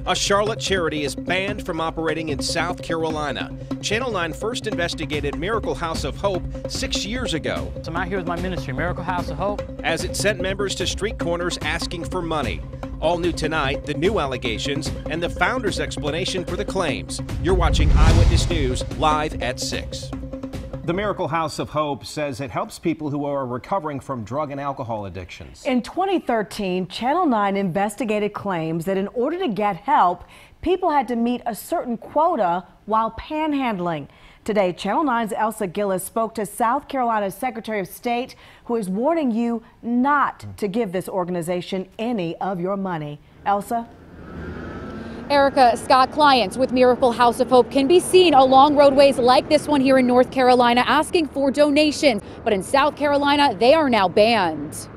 A Charlotte charity is banned from operating in South Carolina. Channel 9 first investigated Miracle House of Hope 6 years ago. So I'm out here with my ministry, Miracle House of Hope, as it sent members to street corners asking for money. All new tonight, the new allegations and the founder's explanation for the claims. You're watching Eyewitness News live at 6. The Miracle House of Hope says it helps people who are recovering from drug and alcohol addictions. In 2013, Channel 9 investigated claims that in order to get help, people had to meet a certain quota while panhandling. Today, Channel 9's Elsa Gillis spoke to South Carolina's Secretary of State, who is warning you not to give this organization any of your money. Elsa? Erica, Scott, clients with Miracle House of Hope can be seen along roadways like this one here in North Carolina asking for donations, but in South Carolina, they are now banned.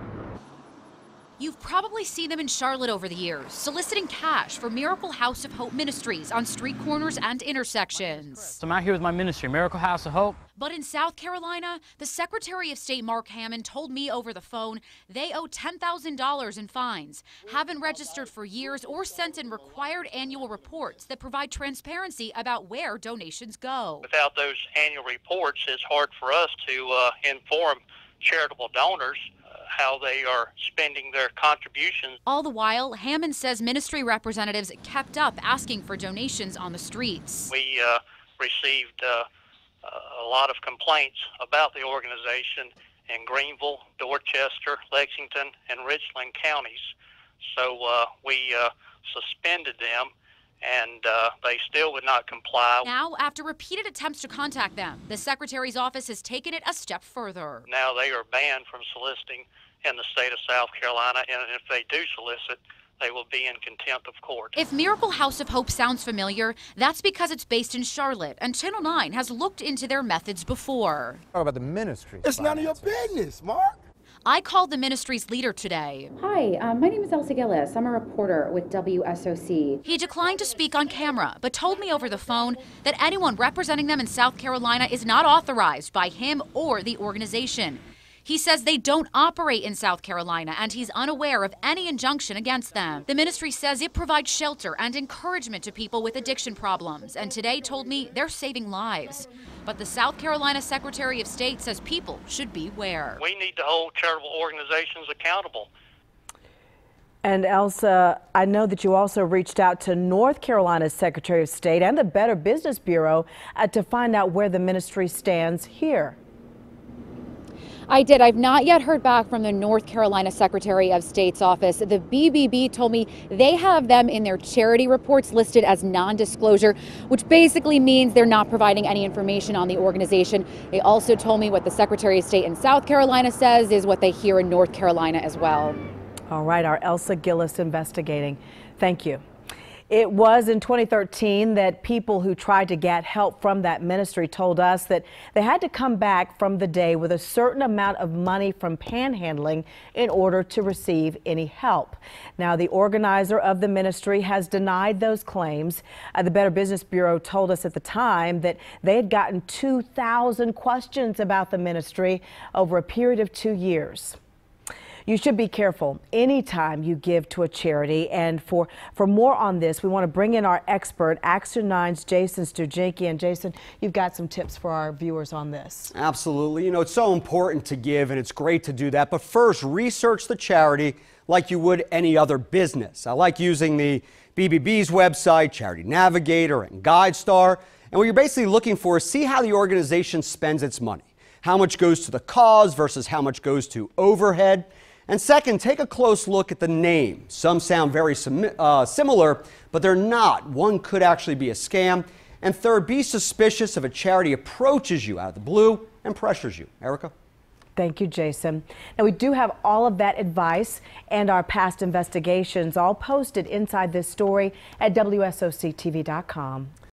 You've probably seen them in Charlotte over the years, soliciting cash for Miracle House of Hope ministries on street corners and intersections. so I'm out here with my ministry, Miracle House of Hope. But in South Carolina, the Secretary of State Mark Hammond told me over the phone they owe $10,000 in fines, haven't registered for years, or sent in required annual reports that provide transparency about where donations go. Without those annual reports, it's hard for us to inform charitable donors how they are spending their contributions. All the while, Hammond says ministry representatives kept up asking for donations on the streets. We received a lot of complaints about the organization in Greenville, Dorchester, Lexington, and Richland counties. So we suspended them, and they still would not comply. Now, after repeated attempts to contact them, the Secretary's office has taken it a step further. Now they are banned from soliciting in the state of South Carolina, and if they do solicit, they will be in contempt of court. If Miracle House of Hope sounds familiar, that's because it's based in Charlotte, and Channel 9 has looked into their methods before. Talk about the ministry. It's none of your business, Mark. I called the ministry's leader today. Hi, my name is Elsa Gillis. I'm a reporter with WSOC. He declined to speak on camera, but told me over the phone that anyone representing them in South Carolina is not authorized by him or the organization. He says they don't operate in South Carolina, and he's unaware of any injunction against them. The ministry says it provides shelter and encouragement to people with addiction problems, and today told me they're saving lives. But the South Carolina Secretary of State says people should beware. We need to hold charitable organizations accountable. And Elsa, I know that you also reached out to North Carolina's Secretary of State and the Better Business Bureau to find out where the ministry stands here. I did. I've not yet heard back from the North Carolina Secretary of State's office. The BBB told me they have them in their charity reports listed as non-disclosure, which basically means they're not providing any information on the organization. They also told me what the Secretary of State in South Carolina says is what they hear in North Carolina as well. All right, our Elsa Gillis investigating. Thank you. It was in 2013 that people who tried to get help from that ministry told us that they had to come back from the day with a certain amount of money from panhandling in order to receive any help. Now, the organizer of the ministry has denied those claims. The Better Business Bureau told us at the time that they had gotten 2,000 questions about the ministry over a period of 2 years. You should be careful anytime you give to a charity. And for more on this, we want to bring in our expert, Action 9's Jason Studzienki. And Jason, you've got some tips for our viewers on this. Absolutely. You know, it's so important to give, and it's great to do that. But first, research the charity like you would any other business. I like using the BBB's website, Charity Navigator, and GuideStar. And what you're basically looking for is see how the organization spends its money. How much goes to the cause versus how much goes to overhead. And second, take a close look at the name. Some sound very similar, but they're not. One could actually be a scam. And third, be suspicious if a charity approaches you out of the blue and pressures you. Erica? Thank you, Jason. Now, we do have all of that advice and our past investigations all posted inside this story at WSOCTV.com.